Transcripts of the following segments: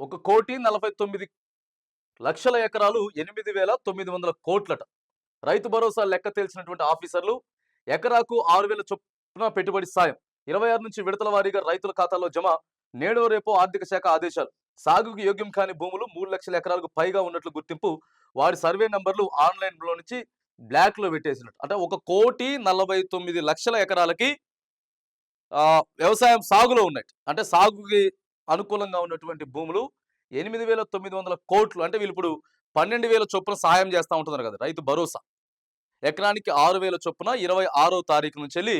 1,49,00,000 ఎకరాలు 8,900 కోట్లట. రైతు భరోసా లెక్క తేల్చినటువంటి ఆఫీసర్లు ఎకరాకు 6,000 చొప్పున పెట్టుబడి సాయం 26 నుంచి విడతల వారీగా రైతుల ఖాతాలో జమ. నేడో రేపో ఆర్థిక శాఖ ఆదేశాలు. సాగుకు యోగ్యం కాని భూములు 3,00,000 ఎకరాలకు పైగా ఉన్నట్లు గుర్తింపు. వారి సర్వే నంబర్లు ఆన్లైన్ లో నుంచి బ్లాక్ లో పెట్టేసినట్టు. అంటే 1,49,00,000 ఎకరాలకి వ్యవసాయం సాగులో ఉన్నాయి. అంటే సాగుకి అనుకూలంగా ఉన్నటువంటి భూములు 8,900 కోట్లు. అంటే వీళ్ళు ఇప్పుడు 12,000 చొప్పున సహాయం చేస్తూ ఉంటున్నారు కదా రైతు భరోసా. ఎకరానికి 6,000 చొప్పున 26వ తారీఖు నుంచి వెళ్ళి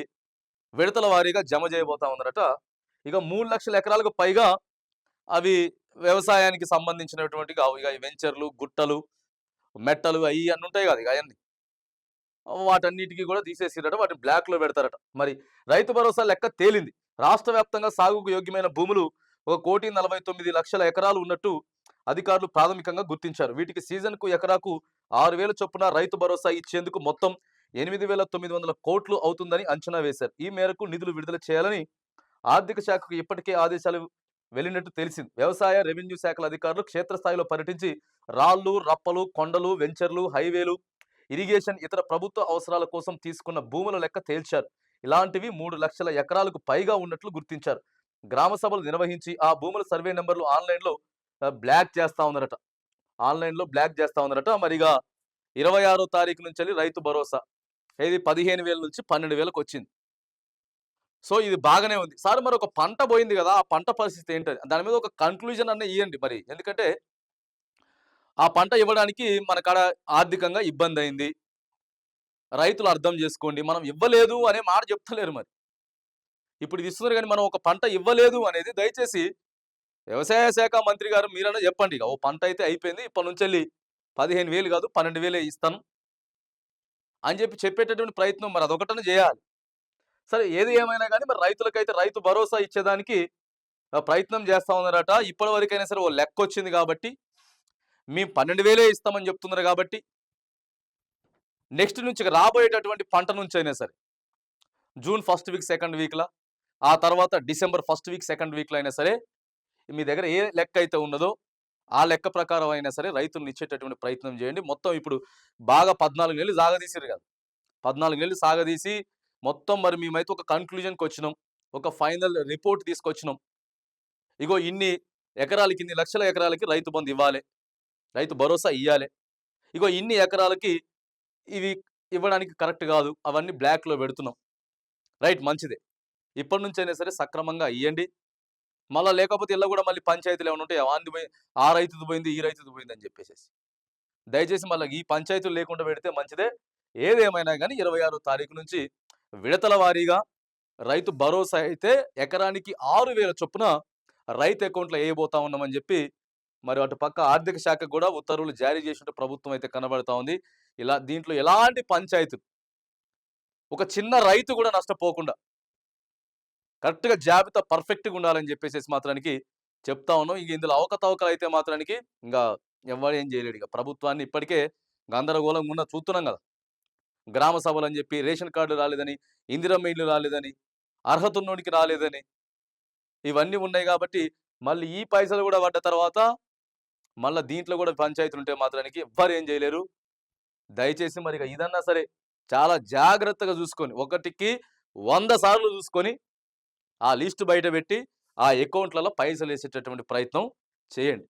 విడతల వారీగా జమ చేయబోతా ఉన్నారట. ఇక 3,00,000 ఎకరాలకు పైగా అవి వ్యవసాయానికి సంబంధించినటువంటి ఇక వెంచర్లు, గుట్టలు, మెట్టలు అవి అన్నీ ఉంటాయి కదా, ఇక అవన్నీ వాటన్నిటికీ కూడా తీసేసిరట. వాటిని బ్లాక్ లో పెడతారట. మరి రైతు భరోసా లెక్క తేలింది. రాష్ట్ర వ్యాప్తంగా సాగుకు యోగ్యమైన భూములు 1,49,00,000 ఎకరాలు ఉన్నట్టు అధికారులు ప్రాథమికంగా గుర్తించారు. వీటికి సీజన్ కు ఎకరాకు 6,000 చొప్పున రైతు భరోసా ఇచ్చేందుకు మొత్తం 8,900 కోట్లు అవుతుందని అంచనా వేశారు. ఈ మేరకు నిధులు విడుదల చేయాలని ఆర్థిక శాఖకు ఇప్పటికే ఆదేశాలు వెళ్ళినట్టు తెలిసింది. వ్యవసాయ, రెవెన్యూ శాఖల అధికారులు క్షేత్రస్థాయిలో పర్యటించి రాళ్లు, రప్పలు, కొండలు, వెంచర్లు, హైవేలు, ఇరిగేషన్, ఇతర ప్రభుత్వ అవసరాల కోసం తీసుకున్న భూముల లెక్క తేల్చారు. ఇలాంటివి 3,00,000 ఎకరాలకు పైగా ఉన్నట్లు గుర్తించారు. గ్రామ సభలు నిర్వహించి ఆ భూముల సర్వే నెంబర్లు ఆన్లైన్లో బ్లాక్ చేస్తా ఉన్నారట. మరిగా 26వ తారీఖు నుంచి రైతు భరోసా ఇది 15,000 నుంచి 12,000కు వచ్చింది. సో ఇది బాగానే ఉంది సార్. మరి ఒక పంట పోయింది కదా, ఆ పంట పరిస్థితి ఏంటది? దాని మీద ఒక కన్క్లూజన్ అన్న ఇవ్వండి మరి. ఎందుకంటే ఆ పంట ఇవ్వడానికి మన కాడ ఆర్థికంగా ఇబ్బంది అయింది. రైతులు అర్థం చేసుకోండి. మనం ఇవ్వలేదు అనే మాట చెప్తలేరు. మరి ఇప్పుడు ఇది ఇస్తున్నారు కానీ మనం ఒక పంట ఇవ్వలేదు అనేది దయచేసి వ్యవసాయ శాఖ మంత్రి గారు మీరన్నా చెప్పండి. ఇక ఓ పంట అయితే అయిపోయింది, ఇప్పటి నుంచి వెళ్ళి 15,000 కాదు 12,000 ఇస్తాను అని చెప్పేటటువంటి ప్రయత్నం మరి అదొకటనే చేయాలి. సరే ఏది ఏమైనా కానీ మరి రైతులకైతే రైతు భరోసా ఇచ్చేదానికి ప్రయత్నం చేస్తా ఉన్నారట. ఇప్పటి వరకైనా సరే ఓ లెక్క వచ్చింది కాబట్టి మేము 12,000 ఇస్తామని చెప్తున్నారు కాబట్టి నెక్స్ట్ నుంచి రాబోయేటటువంటి పంట నుంచి అయినా సరే జూన్ 1st వీక్ 2nd వీక్లా, ఆ తర్వాత డిసెంబర్ 1st వీక్ 2nd వీక్లో అయినా సరే మీ దగ్గర ఏ లెక్క అయితే ఉన్నదో ఆ లెక్క ప్రకారం అయినా సరే రైతులను ఇచ్చేటటువంటి ప్రయత్నం చేయండి. మొత్తం ఇప్పుడు బాగా 14 నెలలు సాగదీసారు కదా, 14 నెలలు సాగదీసి మొత్తం మరి మేమైతే ఒక కన్క్లూజన్కి వచ్చినాం, ఒక ఫైనల్ రిపోర్ట్ తీసుకొచ్చినాం. ఇగో ఇన్ని ఎకరాలకి, ఇన్ని లక్షల ఎకరాలకి రైతు బంధు ఇవ్వాలి, రైతు భరోసా ఇవ్వాలి, ఇగో ఇన్ని ఎకరాలకి ఇవి ఇవ్వడానికి కరెక్ట్ కాదు, అవన్నీ బ్లాక్లో పెడుతున్నాం. రైట్, మంచిదే. ఇప్పటి నుంచి అయినా సరే సక్రమంగా ఇవ్వండి. మళ్ళీ లేకపోతే ఇలా కూడా మళ్ళీ పంచాయతీలు ఏమైనా ఉంటాయి, ఆ రైతుది పోయింది, ఈ రైతుది పోయింది అని చెప్పేసి దయచేసి మళ్ళీ ఈ పంచాయతీలు లేకుండా పెడితే మంచిదే. ఏదేమైనా కానీ 26వ తారీఖు నుంచి విడతల వారీగా రైతు భరోసా అయితే ఎకరానికి 6,000 చొప్పున రైతు అకౌంట్లో వేయబోతా ఉన్నామని చెప్పి మరి అటు పక్క ఆర్థిక శాఖ కూడా ఉత్తర్వులు జారీ చేసినట్టు ప్రభుత్వం అయితే కనబడతా ఉంది. దీంట్లో ఎలాంటి పంచాయతీలు, ఒక చిన్న రైతు కూడా నష్టపోకుండా కరెక్ట్గా జాబితా పర్ఫెక్ట్గా ఉండాలని చెప్పేసి మాత్రానికి చెప్తా ఉన్నాం. ఇంక ఇందులో అవకతవకలు అయితే మాత్రానికి ఇంకా ఎవరు ఏం చేయలేడు. ఇక ప్రభుత్వాన్ని ఇప్పటికే గందరగోళంగా ఉన్న చూస్తున్నాం కదా. గ్రామ సభలు అని చెప్పి రేషన్ కార్డు రాలేదని, ఇందిరమ్మ ఇల్లు రాలేదని, అర్హత ఉన్నోడికి రాలేదని ఇవన్నీ ఉన్నాయి. కాబట్టి మళ్ళీ ఈ పైసలు కూడా పడ్డ తర్వాత మళ్ళీ దీంట్లో కూడా పంచాయతీలు ఉంటే మాత్రానికి ఎవ్వరు ఏం చేయలేరు. దయచేసి మరి ఇదన్నా సరే చాలా జాగ్రత్తగా చూసుకొని, 1కి 100 సార్లు చూసుకొని ఆ లిస్ట్ బయట పెట్టి ఆ అకౌంట్లలో పైసలు వేసేటటువంటి ప్రయత్నం చేయండి.